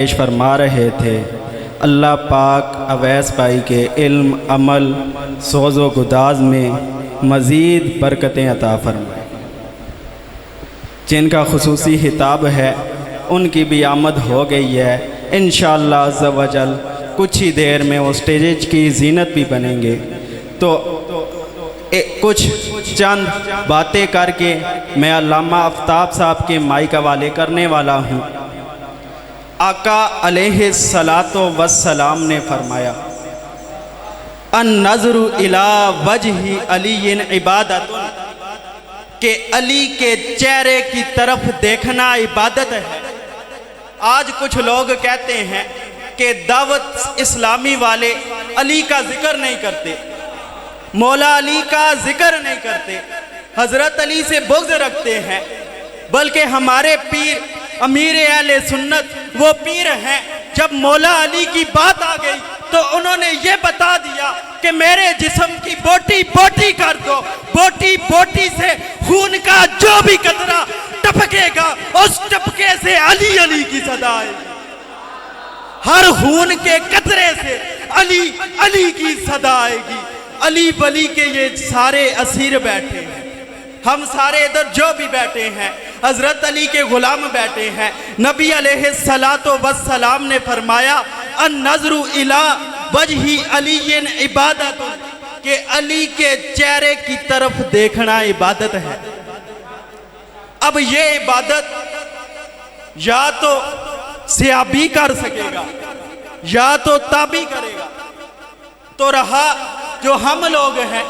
پیش فرما رہے تھے۔ اللہ پاک اویس بھائی کے علم، عمل، سوز و گداز میں مزید برکتیں عطا فرمائے۔ جن کا خصوصی خطاب ہے ان کی بھی آمد ہو گئی ہے، انشاءاللہ عز و جل کچھ ہی دیر میں وہ اسٹیج کی زینت بھی بنیں گے۔ تو کچھ چند باتیں کر کے میں علامہ آفتاب صاحب کے مائک حوالے کرنے والا ہوں۔ آقا علیہ الصلاۃ والسلام نے فرمایا النظر الی وجہ علی عبادت، کہ علی کے چہرے کی طرف دیکھنا عبادت ہے۔ آج کچھ لوگ کہتے ہیں کہ دعوت اسلامی والے علی کا ذکر نہیں کرتے، مولا علی کا ذکر نہیں کرتے، حضرت علی سے بغض رکھتے ہیں، بلکہ ہمارے پیر امیر اہل سنت وہ پیر ہیں، جب مولا علی کی بات آ گئی تو انہوں نے یہ بتا دیا کہ میرے جسم کی بوٹی بوٹی کر دو، بوٹی بوٹی سے خون کا جو بھی قطرہ ٹپکے گا اس ٹپکے سے علی علی کی صدا آئے گی، ہر خون کے قطرے سے علی علی کی صدا آئے گی۔ علی ولی کے یہ سارے اسیر بیٹھے ہیں، ہم سارے ادھر جو بھی بیٹھے ہیں حضرت علی کے غلام بیٹھے ہیں۔ نبی علیہ الصلاۃ والسلام نے فرمایا النظر الی وجہ علی عبادت، کہ علی کے چہرے کی طرف دیکھنا عبادت ہے۔ اب یہ عبادت یا تو صحابی کر سکے گا یا تو تابعی کرے گا، تو رہا جو ہم لوگ ہیں،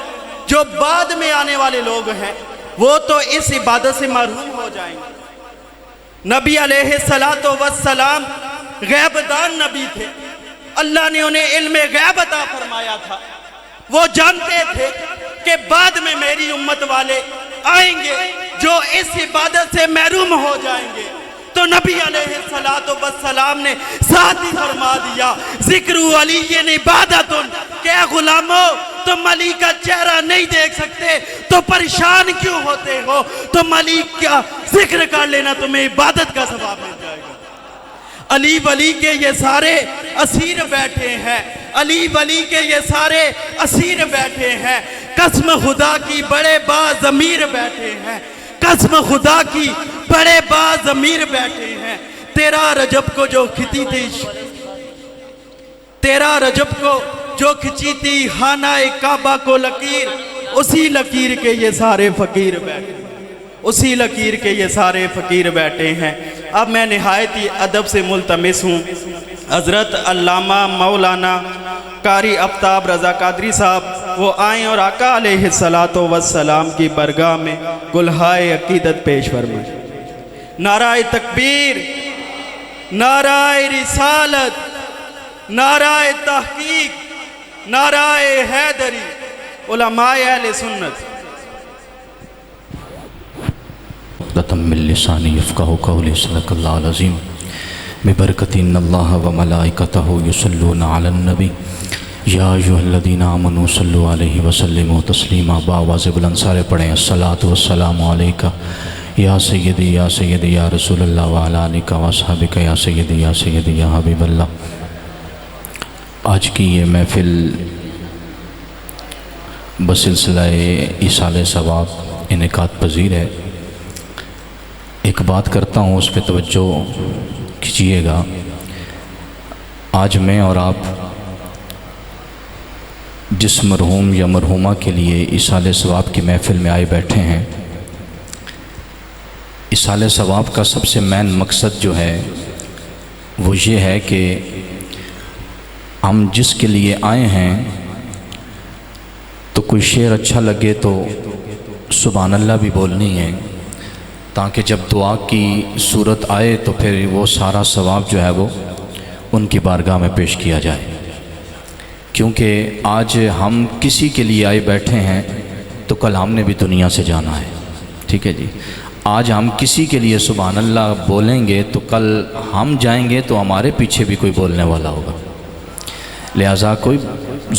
جو بعد میں آنے والے لوگ ہیں، وہ تو اس عبادت سے محروم ہو جائیں گے۔ نبی علیہ الصلاۃ والسلام غیب دان نبی تھے، اللہ نے انہیں علم غیب عطا فرمایا تھا، وہ جانتے تھے کہ بعد میں میری امت والے آئیں گے جو اس عبادت سے محروم ہو جائیں گے، تو نبی علیہ الصلاۃ والسلام نے ساتھ ہی فرما دیا ذکر علی عبادت، کہ اے غلاموں تم علی کا چہرہ نہیں دیکھ سکتے تو پریشان کیوں ہوتے ہو، تم علی کا ذکر کر لینا، تمہیں عبادت کا ثواب مل جائے گا۔ علی ولی کے یہ سارے اسیر بیٹھے ہیں، علی ولی کے یہ سارے اسیر بیٹھے ہیں، قسم خدا کی بڑے باضمیر بیٹھے ہیں، قسم خدا کی بڑے باضمیر بیٹھے ہیں۔ 13 رجب کو جو کھچی تھی 13 رجب کو جو کھچی تھی خانہ کعبہ کو لکیر، اسی لکیر کے یہ سارے فقیر بیٹھے ہیں، اسی لکیر کے یہ سارے فقیر بیٹھے ہیں۔ اب میں نہایت ہی ادب سے ملتمس ہوں حضرت علامہ مولانا قاری آفتاب رضا قادری صاحب وہ آئیں اور آقا علیہ الصلاۃ والسلام کی برگاہ میں گلہائے عقیدت پیش فرمائیں۔ نعرہ تکبیر، نعرہ رسالت، نعرہ تحقیق، نعرہ حیدری، علماء اہل سنت۔ عقدۃ من لسانی یفقہوا قولی، صدق اللہ العظیم۔ ببرکۃ ان اللہ وملائکتہ یصلون علی النبی یا ایھا الذین آمنوا صلوا علیہ وسلموا تسلیما۔ بآواز بلند سارے پڑھیں الصلاۃ والسلام علیکہ یا سیدی یا سیدی یا رسول اللہ وعلی آلک واصحابک یا سیدی یا سیدی یا حبیب اللہ۔ آج کی یہ محفل بسلسلہ ایصال ثواب انعقاد پذیر ہے۔ ایک بات کرتا ہوں، اس پہ توجہ کیجیے گا۔ آج میں اور آپ جس مرحوم یا مرحومہ کے لیے ایصال ثواب کی محفل میں آئے بیٹھے ہیں، ایصال ثواب کا سب سے مین مقصد جو ہے وہ یہ ہے کہ ہم جس کے لیے آئے ہیں تو کوئی شعر اچھا لگے تو سبحان اللہ بھی بولنی ہے، تاکہ جب دعا کی صورت آئے تو پھر وہ سارا ثواب جو ہے وہ ان کی بارگاہ میں پیش کیا جائے۔ کیونکہ آج ہم کسی کے لیے آئے بیٹھے ہیں تو کل ہم نے بھی دنیا سے جانا ہے، ٹھیک ہے جی۔ آج ہم کسی کے لیے سبحان اللہ بولیں گے تو کل ہم جائیں گے تو ہمارے پیچھے بھی کوئی بولنے والا ہوگا، لہٰذا کوئی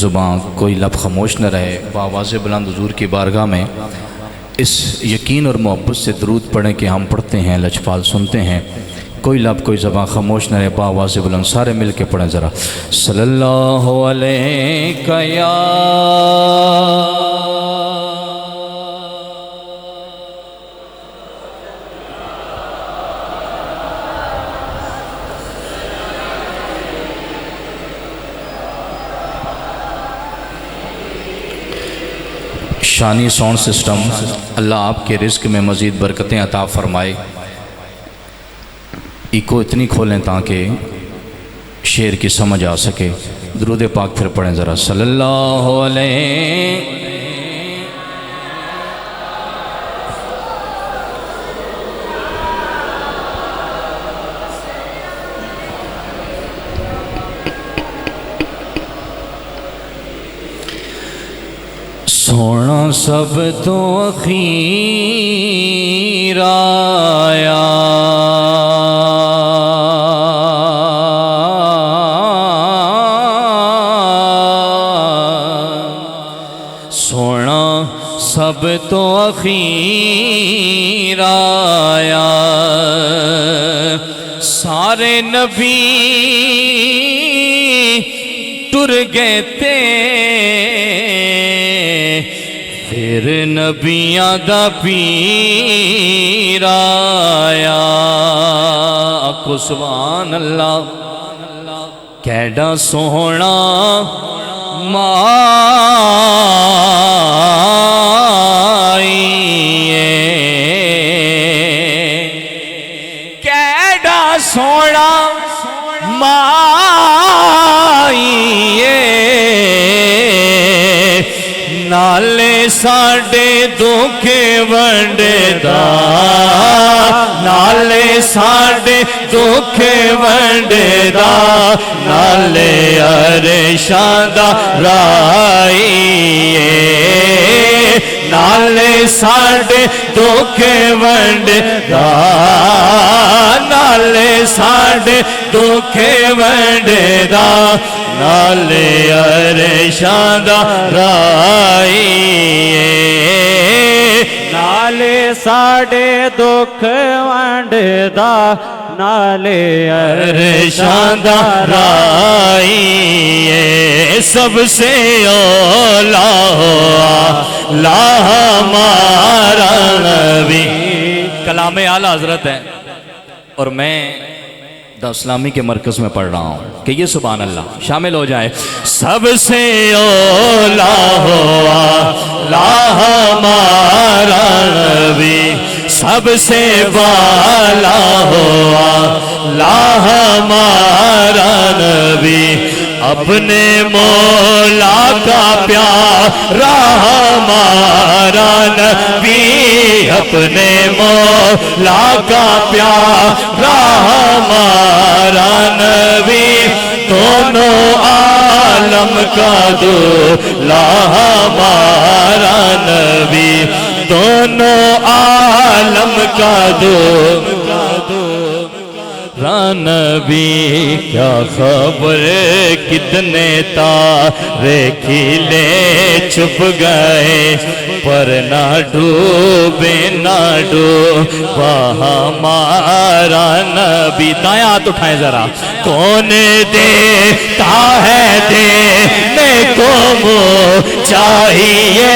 زبان کوئی لب خاموش نہ رہے، بآواز بلند حضور کی بارگاہ میں اس یقین اور محبت سے درود پڑھیں کہ ہم پڑھتے ہیں، لجپال سنتے ہیں کوئی لب کوئی زبان خاموش نہ رہے، آواز بلند سارے مل کے پڑھیں ذرا، صلی اللہ علیہ یا شانی ساؤنڈ سسٹم، اللہ آپ کے رزق میں مزید برکتیں عطا فرمائے۔ ایکو اتنی کھولیں تاکہ شعر کی سمجھ آ سکے۔ درود پاک پھر پڑھیں ذرا، صلی اللہ علیہ سونا سب تو اخیر آیا، سونا سب تو اخیر آیا، سارے نبی ٹر گئے تھے، پھر نبیاں دا پیر آیا۔ آکھو سبحان اللہ، کیڈا سوہنا مائی کیڈا سوہنا مائی نالے ساڈے دکھے ونڈدا، نالے ساڈے دکھے ونڈدا، نالے عرشاں دا رائی، نالے ساڈے دکھے ونڈدا، نالے ساڈے دکھے ونڈدا، نالے عرشاں دا رائی، نالے ساڈے دکھ ونڈدا، نالے عرشاں دا رائی، سب سے اولا لا ہمارا نبی۔ کلام اعلیٰ حضرت ہے اور میں اسلامی کے مرکز میں پڑھ رہا ہوں کہ یہ سبحان اللہ شامل ہو جائے۔ سب سے اولا ہوا لا ہمارا نبی، سب سے بالا ہوا لا ہمارا نبی، اپنے مولا کا پیارا ہمارا نبی، اپنے مولا کا پیارا ہمارا نبی، دونوں عالم کا دولا ہمارا نبی، دونوں عالم کا نبی، کیا خبر کتنے تارے کھلے چھپ گئے، پر نہ ڈوبے نہ ڈوبا ہمارا نبی۔ دائیں ہاتھ اٹھائیں ذرا، کون دیتا ہے دینے کو منہ چاہیے،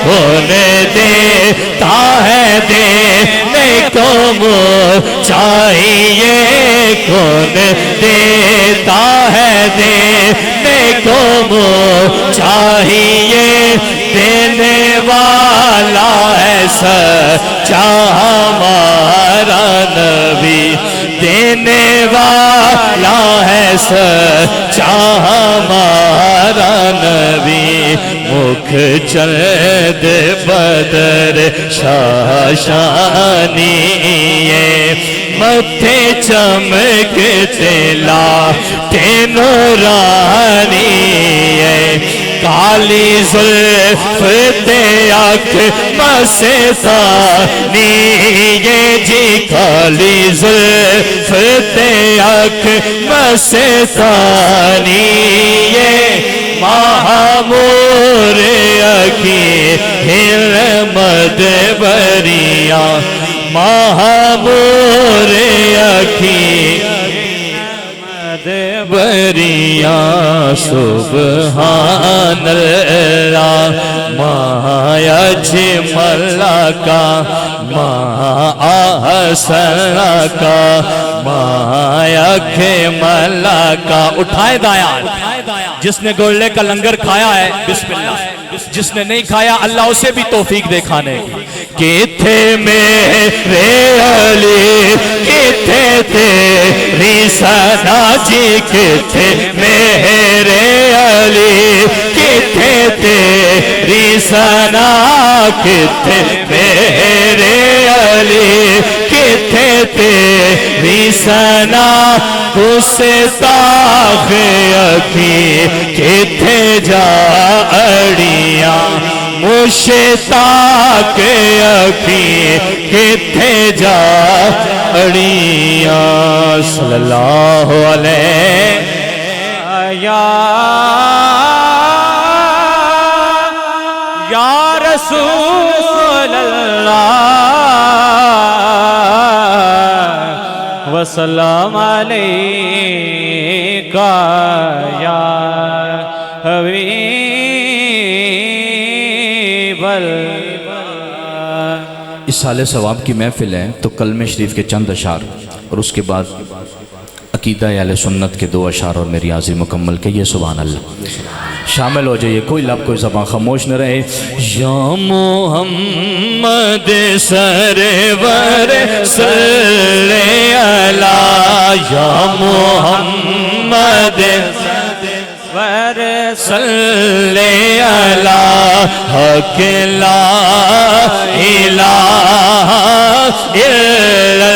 کون دیتا ہے دینے کو منہ چاہیے، کون دیتا ہے دینے کو منہ چاہیے، دینے والا ہے سچا ہمارا نبی، دینے والا ہے سچا ہمارا نبی، مکھ چند بدر شاشانی، متھے چمکتے لاٹھے نورانی، کالی زلف تے آنکھ مستانی، یہ جی کالی زلف تے آنکھ مستانی، یہ محمور اکی ہر مدبریاں، محمور اکھی بریاں سبحان اللہ مایا جملہ کا احسن کا مایا ملا کا اٹھائے دایان جس نے گولے کا لنگر کھایا ہے بسم اللہ جس نے نہیں کھایا اللہ اسے بھی توفیق دے کھانے کی کتھے میرے علی کتھے تیری ثنا جی کتھے میرے علی کتھے تیری ثنا کتھے میرے علی کتھے تیری ثنا گستاخ اکھی کتھے جا اڑیاں مشتاق اکھی کتھے جا اڑیاں صلی اللہ علیہ یا رسول اللہ وسلام علیکہ یا حبیب اس سال ثواب کی محفل ہے تو کلمہ شریف کے چند اشعار اور اس کے بعد عقیدہ اہل سنت کے 2 اشعار اور میری حاضری مکمل کہیے سبحان اللہ شامل ہو جائیے کوئی لب کوئی زبان خاموش نہ رہے یا محمد سرور صلی اللہ یا محمد سرور صلی اللہ حق لا الہ الا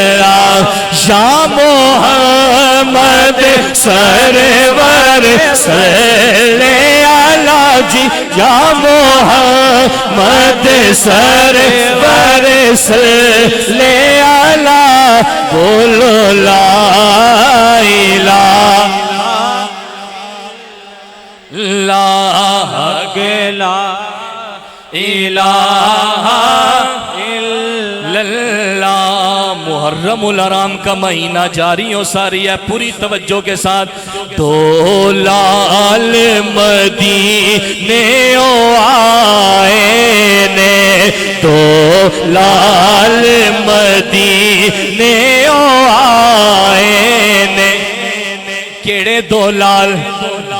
اللہ یا محمد سرور صلی اللہ جی یا محمد سرور صلی اللہ بولو لا الہ لا الہ الا اللہ محرم الحرام کا مہینہ جاری ہو ساری ہے پوری توجہ کے ساتھ تو لال مدینے آئے نے تو لال مدینے آئے نے کیڑے دو لال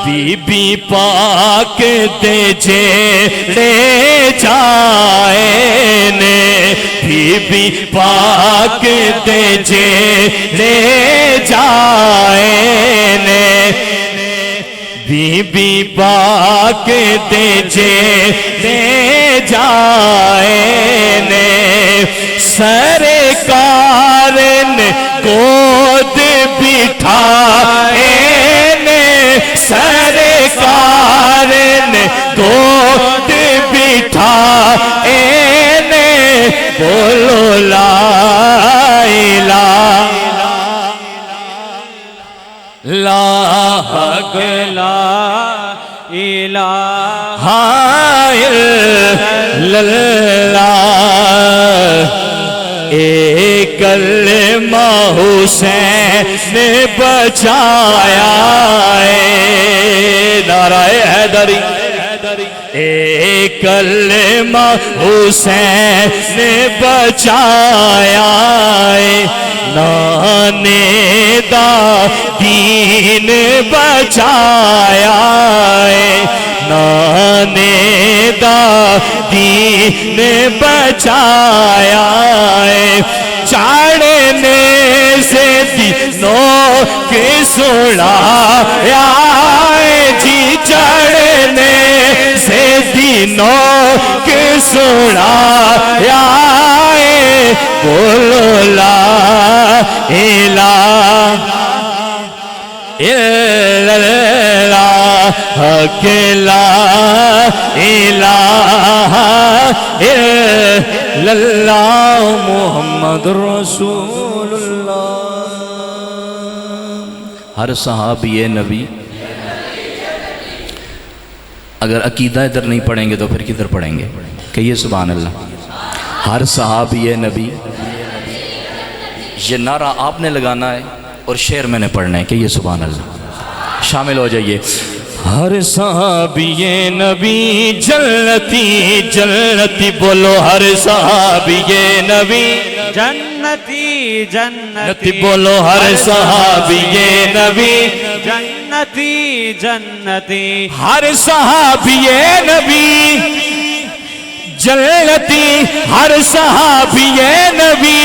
بی بی پاک دے جیڑے جائے نے بی بی پاک دے جیڑے جائے نے بی بی پاک دے جیڑے جائے نے سرکار نے گود بٹھائے سرکار نے گود بٹھائے نے بولو لا الہ لا حق لا الہ الا اللہ ایک کلمہ حسین نے بچایا ہے نعرہ حیدری ایک کلمہ حسین نے بچایا ہے نانے دا دین بچایا ہے نانے دا دین بچایا ہے چاڑنے سے دینوں کے سڑایا ہے جی چڑھنے سے دینوں کے سڑایا ہے بولو لا الہ الا اللہ حق لا الہ الا اللہ محمد رسول اللہ ہر صحابی نبی اگر عقیدہ ادھر نہیں پڑھیں گے تو پھر کدھر پڑھیں گے کہیے سبحان اللہ ہر صحابی نبی یہ نعرہ آپ نے لگانا ہے اور شعر میں نے پڑھنا ہے کہ یہ سبحان اللہ. شامل ہو جائیے. ہر صحابی نبی جنتی جنتی بولو ہر صحابی نبی جنتی جنتی بولو ہر صحابی نبی جنتی جنتی ہر صحابی نبی جنتی ہر صحابی نبی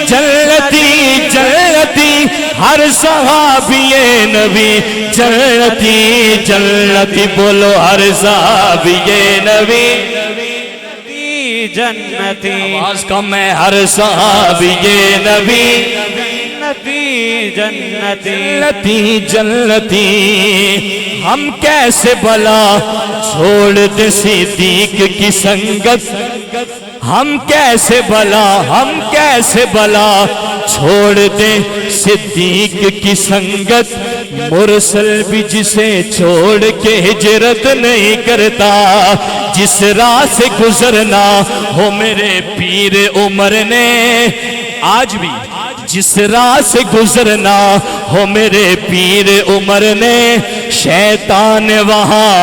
جنتی جنتی ہر صحابی نبی جنتی جنتی بولو ہر صحابی نبی جنتی آواز کم ہے. ہر صحابی نبی جنتی جنتی جنتی جنتی ہم کیسے بھلا چھوڑ دے صدیق کی سنگت ہم کیسے بھلا چھوڑ دے صدیق کی سنگت مرسل بھی جسے چھوڑ کے ہجرت نہیں کرتا جس راہ سے گزرنا ہو میرے پیر عمر نے آج بھی جس راہ سے گزرنا ہو میرے پیر عمر نے شیطان وہاں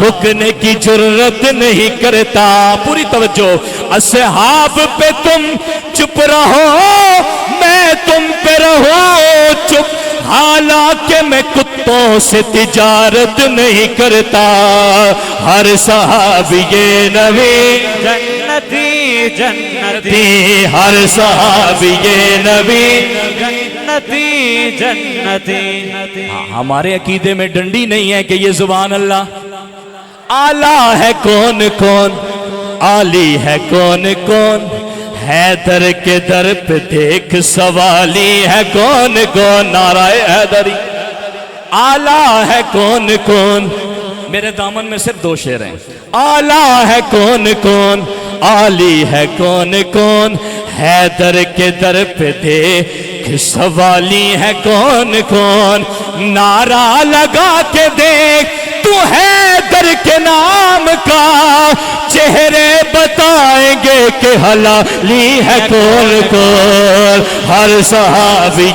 رکنے کی جرت نہیں کرتا. پوری توجہ. اصحاب پہ تم چپ رہو میں تم پہ رہو چپ حالانکہ میں کتوں سے تجارت نہیں کرتا. ہر صحابی نبی جنتی جنتی ہر صحابی نبی جنتی جنتی. ہمارے عقیدے میں ڈنڈی نہیں ہے کہ یہ سبحان اللہ. آلہ ہے کون کون عالی ہے کون کون حیدر کے در پہ دیکھ سوالی ہے کون کون. نعرہ حیدری. آلہ ہے کون کون میرے دامن میں صرف 2 شعر ہیں. آلہ ہے کون کون عالی ہے کون کون حیدر کے در پہ دیکھ سوالی ہے کون کون. نعرہ لگا کے دیکھ تو حیدر کے نام کا چہرے بتائیں گے کہ حلالی ہے کون کون. ہر صحابی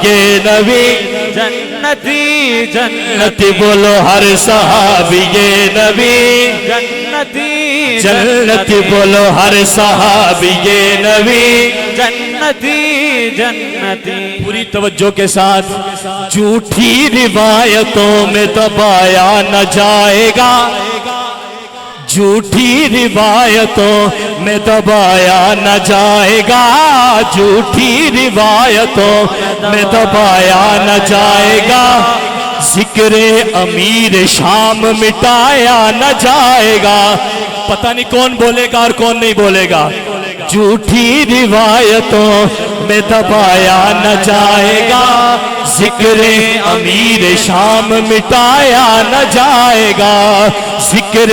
نبی جنتی جنتی بولو ہر صحابی نبی جنتی جنتی بولو ہر صحابی نبی جنتی جنتی. پوری توجہ کے ساتھ. جھوٹی روایتوں میں دبایا نہ جائے گا جھوٹی روایتوں میں دبایا نہ جائے گا جھوٹی روایتوں میں دبایا نہ جائے گا ذکر امیر شام مٹایا نہ جائے گا. پتہ نہیں کون بولے گا اور کون نہیں بولے گا. جھوٹی روایتوں میں دبایا نہ جائے گا ذکر امیر شام مٹایا نہ جائے گا ذکر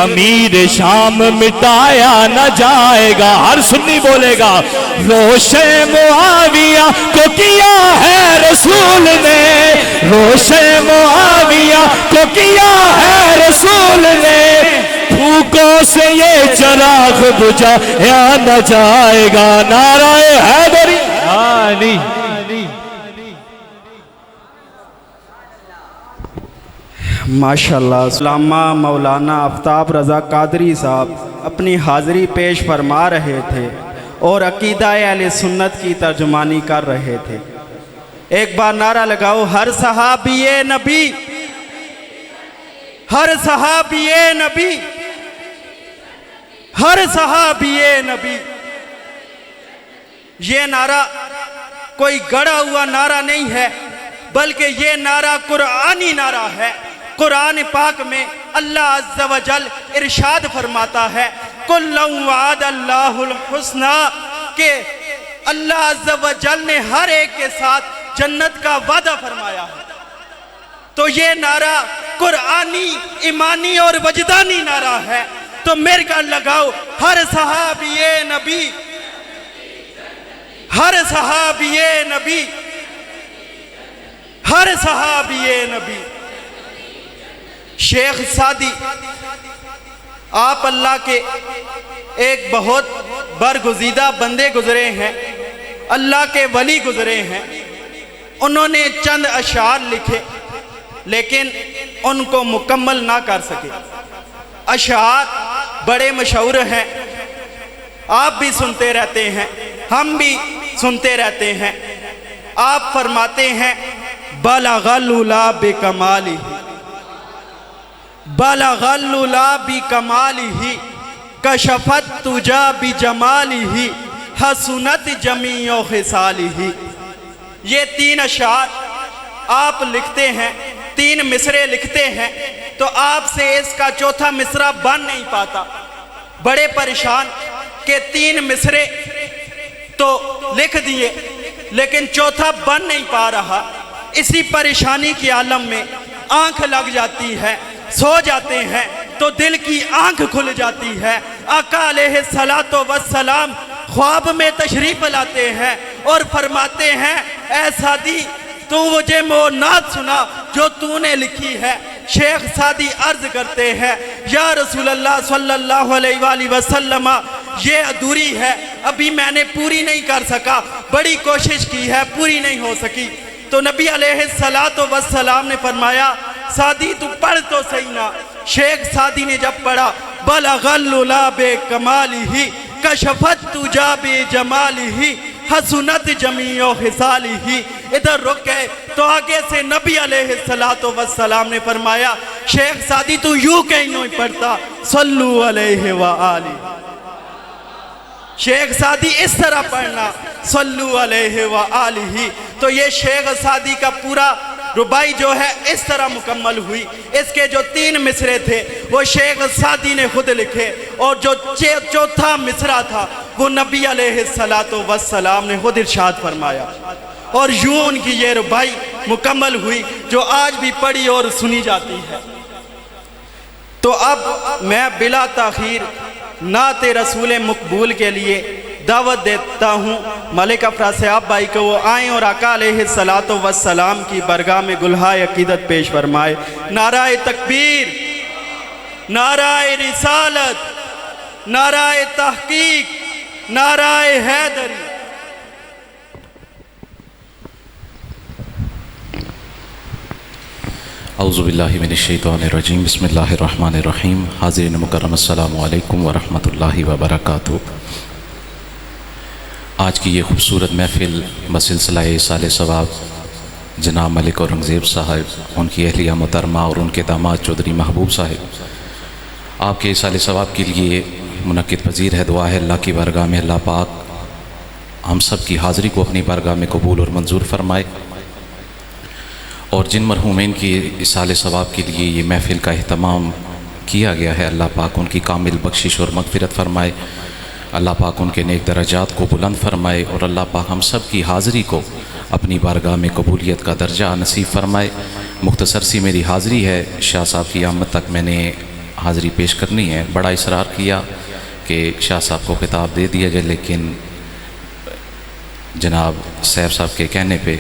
امیر شام مٹایا نہ جائے گا. ہر سنی بولے گا روشن معاویہ کو کیا ہے رسول نے روشن معاویہ کو کیا ہے رسول نے پھوکوں سے یہ چراغ بجھایا نہ جائے گا. نعرہ حیدری. علی ماشاءاللہ. علامہ مولانا آفتاب رضا قادری صاحب اپنی حاضری پیش فرما رہے تھے اور عقیدہ اہل سنت کی ترجمانی کر رہے تھے. ایک بار نعرہ لگاؤ ہر صحابی نبی ہر صحابی نبی ہر صحابی نبی. یہ نعرہ کوئی گڑا ہوا نعرہ نہیں ہے بلکہ یہ نعرہ قرآنی نعرہ ہے. قرآن پاک میں اللہ عز و جل ارشاد فرماتا ہے کُلًّا وعد اللہ الحسنى کہ اللہ عز و جل نے ہر ایک کے ساتھ جنت کا وعدہ فرمایا ہے. تو یہ نعرہ قرآنی ایمانی اور وجدانی نعرہ ہے. تو میرے کا لگاؤ ہر صحابی نبی ہر صحابی نبی ہر صحابی نبی. شیخ سعدی آپ اللہ کے ایک بہت برگزیدہ بندے گزرے ہیں اللہ کے ولی گزرے ہیں. انہوں نے چند اشعار لکھے لیکن ان کو مکمل نہ کر سکے۔ اشعار بڑے مشہور ہیں، آپ بھی سنتے رہتے ہیں، ہم بھی سنتے رہتے ہیں۔ آپ فرماتے ہیں بلغ العلا بکمالہ، بلغ العلا بکمالہ، کشفت تجا بجمالہ، حسنت جمیع خصالہ۔ یہ 3 اشعار آپ لکھتے ہیں، 3 مصرے لکھتے ہیں، تو آپ سے اس کا چوتھا مصرع بن نہیں پاتا۔ بڑے پریشان کہ 3 مصرے تو لکھ دیے لیکن چوتھا بن نہیں پا رہا۔ اسی پریشانی کے عالم میں آنکھ لگ جاتی ہے، سو جاتے ہیں تو دل کی آنکھ کھل جاتی ہے۔ آقا علیہ السلام خواب میں تشریف لاتے ہیں اور فرماتے ہیں اے سعدی تو مجھے وہ نعت سنا جو تو نے لکھی ہے۔ شیخ سعدی عرض کرتے ہیں یا رسول اللہ صلی اللہ علیہ وآلہ وسلم، یہ ادھوری ہے، ابھی میں نے پوری نہیں کر سکا، بڑی کوشش کی ہے، پوری نہیں ہو سکی۔ تو نبی علیہ السلام نے فرمایا سعدی تو پڑھ تو صحیح نا۔ شیخ سعدی نے جب پڑھا بلغ العلا بکمالہ، کشفت تجا بجمالہ، حسنت جمیع خصالہ، ادھر رک گئے تو آگے سے نبی علیہ السلام نے فرمایا شیخ سعدی تو یوں کہیں نہیں پڑھتا، صلو علیہ وآلہ۔ شیخ سعدی اس طرح پڑھنا، صلو علیہ وآلہ۔ تو یہ شیخ سعدی کا پورا ربائی جو ہے اس طرح مکمل ہوئی۔ اس کے جو 3 مصرے تھے وہ شیخ سعدی نے خود لکھے، اور جو چوتھا مصرع تھا وہ نبی علیہ السلام نے خود ارشاد فرمایا، اور یوں ان کی یہ ربائی مکمل ہوئی جو آج بھی پڑھی اور سنی جاتی ہے۔ تو اب میں بلا تاخیر نعت رسول مقبول کے لیے دعوت دیتا ہوں ملک افراز صاحب بھائی کو، وہ آئیں اور آقا علیہ السلام کی برگاہ میں گلہائے عقیدت پیش فرمائے۔ نعرہ تکبیر، نعرہ رسالت، نعرہ تحقیق، نعرہ حیدری۔ اعوذ باللہ من الشیطان الرجیم، بسم اللہ الرحمن الرحیم۔ حاضرین مکرم السلام علیکم ورحمۃ اللہ وبرکاتہ۔ آج کی یہ خوبصورت محفل بسلسلہ ایصال ثواب جناب ملک اورنگزیب صاحب، ان کی اہلیہ محترمہ اور ان کے داماد چودھری محبوب صاحب، آپ کے ایصال ثواب کے لیے منعقد پذیر ہے۔ دعا ہے اللہ کی بارگاہ میں اللہ پاک ہم سب کی حاضری کو اپنی بارگاہ میں قبول اور منظور فرمائے، اور جن مرحومین کی ایصال ثواب کے لیے یہ محفل کا اہتمام کیا گیا ہے اللہ پاک ان کی کامل بخشش اور مغفرت فرمائے، اللہ پاک ان کے نیک درجات کو بلند فرمائے، اور اللہ پاک ہم سب کی حاضری کو اپنی بارگاہ میں قبولیت کا درجہ نصیب فرمائے۔ مختصر سی میری حاضری ہے، شاہ صاحب کی آمد تک میں نے حاضری پیش کرنی ہے۔ بڑا اصرار کیا کہ شاہ صاحب کو خطاب دے دیا جائے، لیکن جناب سیف صاحب کے کہنے پہ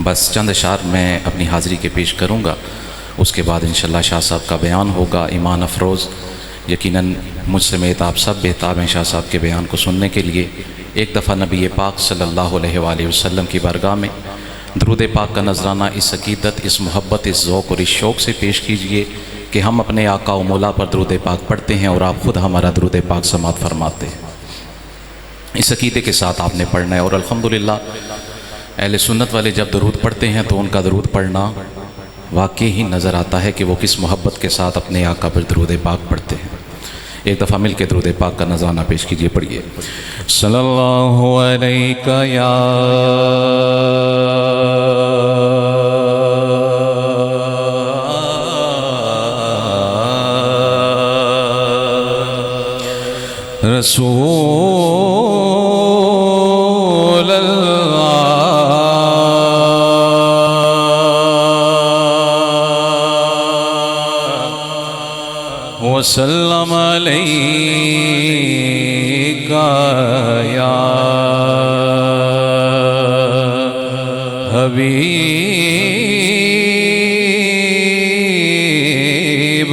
بس چند اشعار میں اپنی حاضری کے پیش کروں گا، اس کے بعد انشاءاللہ شاہ صاحب کا بیان ہوگا ایمان افروز۔ یقیناً مجھ سمیت آپ سب بہتاب ہیں شاہ صاحب کے بیان کو سننے کے لیے۔ ایک دفعہ نبی پاک صلی اللہ علیہ وآلہ وسلم کی بارگاہ میں درود پاک کا نذرانہ اس عقیدت، اس محبت، اس ذوق اور اس شوق سے پیش کیجئے کہ ہم اپنے آقا و مولا پر درود پاک پڑھتے ہیں اور آپ خود ہمارا درود پاک سماعت فرماتے ہیں۔ اس عقیدے کے ساتھ آپ نے پڑھنا ہے، اور الحمدللہ اہل سنت والے جب درود پڑھتے ہیں تو ان کا درود پڑھنا واقعی ہی نظر آتا ہے کہ وہ کس محبت کے ساتھ اپنے آقا پر درود پاک پڑھتے ہیں۔ ایک دفعہ مل کے درود پاک کا نذرانہ پیش کیجئے، پڑھیے۔ صلی اللہ علیہ یا رسول وسلم علیک یا حبیب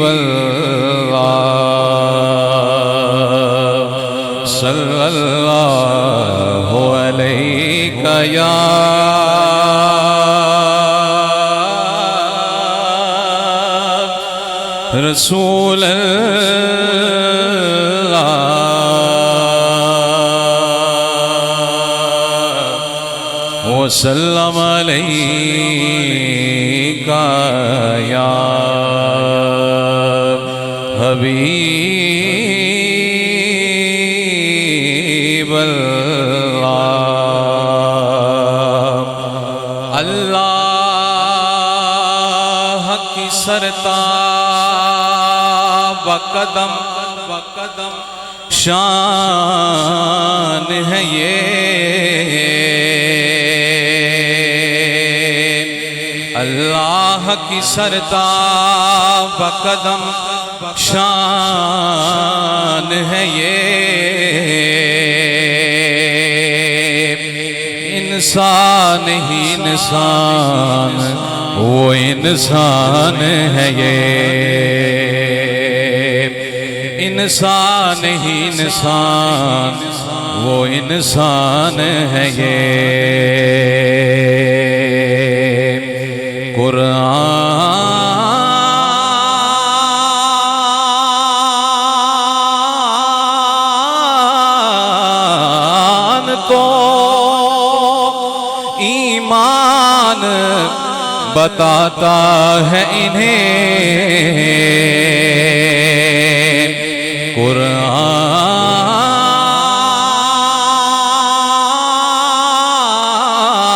اللہ، صلی اللہ علیک یا رسول اللہ وسلم علیک یا حبیب اللہ اللہ کی سرتاب قدم شان ہے یہ اللہ کی سرتاب قدم شان ہے یہ انسان ہی انسان وہ انسان ہے یہ انسان ہی انسان وہ انسان ہے یہ قرآن تو ایمان بتاتا ہے انہیں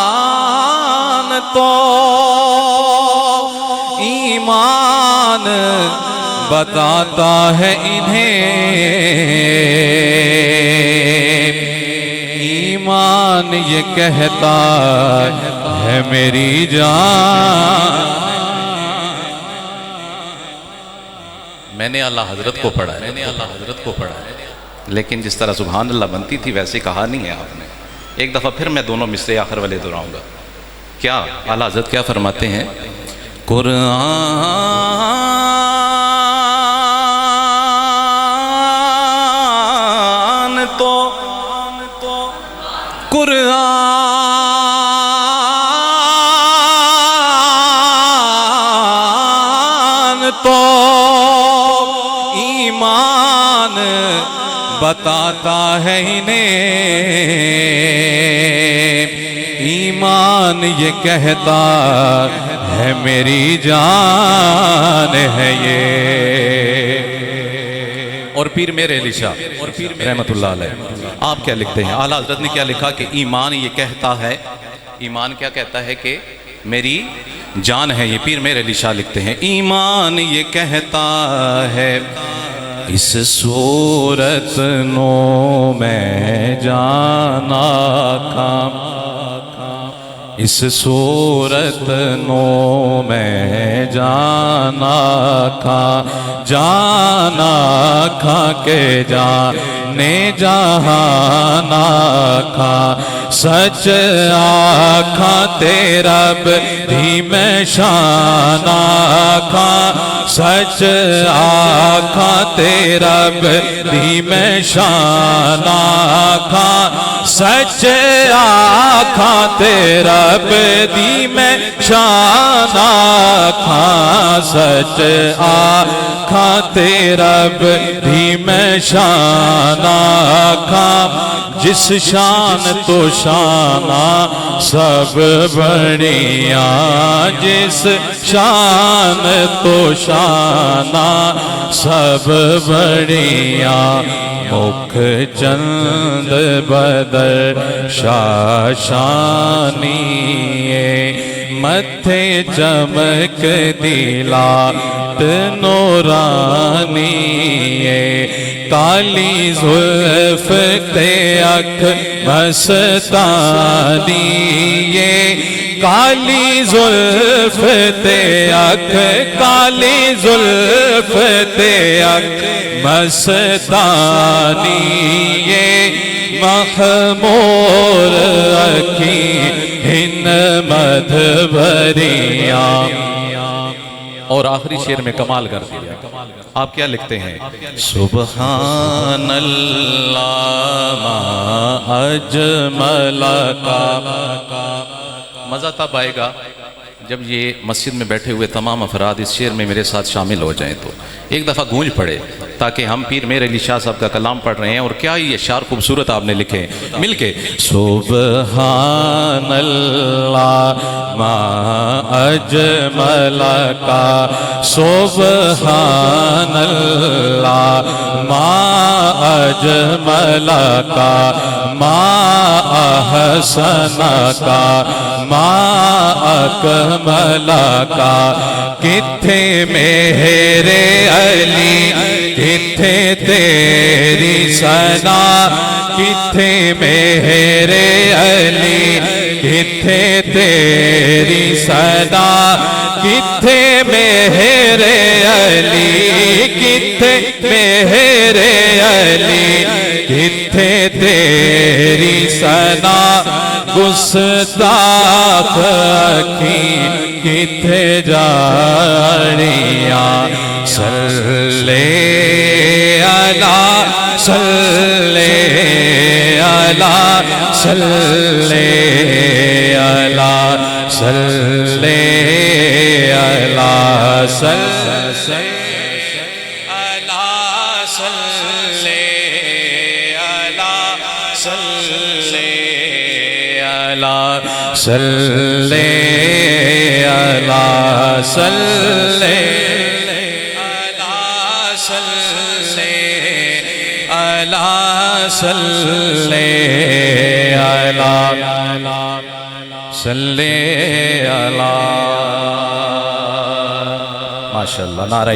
قرآن تو ایمان بتاتا ہے انہیں ایمان یہ کہتا ہے میری جان میں نے اللہ حضرت کو پڑھا ہے لیکن جس طرح سبحان اللہ بنتی تھی ویسے کہا نہیں ہے آپ نے ایک دفعہ پھر میں دونوں مصرے آخر والے دہراؤں گا کیا اعلیٰ حضرت کیا فرماتے ہیں قرآن تو ایمان بتاتا ہے انہیں ایمان یہ کہتا ہے میری جان ہے یہ اور پیر میرے علی شاہ رحمت اللہ علیہ آپ کیا لکھتے ہیں اعلیٰ حضرت نے کیا لکھا کہ ایمان یہ کہتا ہے ایمان کیا کہتا ہے کہ میری جان ہے یہ پیر میرے علی شاہ لکھتے ہیں ایمان یہ کہتا ہے اس صورت نو میں جانا تھا اس صورت نو میں جانا کھا کے جانے جہانا کھا سچ آکھا تیرا بھی میں شان آکھا سچ آکھا تیرا بھی میں شان آکھا سچ آکھا تیرا بھی میں شان آکھا سچ آکھا تیرا بھی میں شان آکھا جس شان تو شانہ سب بڑیاں جس شان تو شانہ سب بڑیاں مکھ چند بدر شاشانی متھے چمک دلات نورانی کالی زلف تے اکھ مستانی کالی زلف تے اکھ کالی زلف تے اکھ مستانی مخمور اکھیں ہن مدھبریاں اور آخری شعر میں کمال کر دیا آپ کیا لکھتے ہیں سبحان اللہ ما اجمل کا مزہ تب آئے گا جب یہ مسجد میں بیٹھے ہوئے تمام افراد اس شعر میں میرے ساتھ شامل ہو جائیں تو ایک دفعہ گونج پڑے، تاکہ ہم پیر میر علی شاہ صاحب کا کلام پڑھ رہے ہیں اور کیا یہ اشعار خوبصورت آپ نے لکھے مل کے. سبحان اللہ ما اجمل کا، سبحان اللہ ما اجمل کا، ما احسن کا، ما اکمل کا. کتھے مہر علی کتھے تیری ثنا، کتھے مہر علی کتھے تیری ثنا، کتھے مہر علی کتھے مہر علی کتھے تیری ثنا. گستاخ اکھیں کتھے جاڑیاں، صلی علی صلی علی صلی علی صلی علی صلی صلی علی صلی علی صلی علی صلی علی. ماشاء اللہ. نعرہ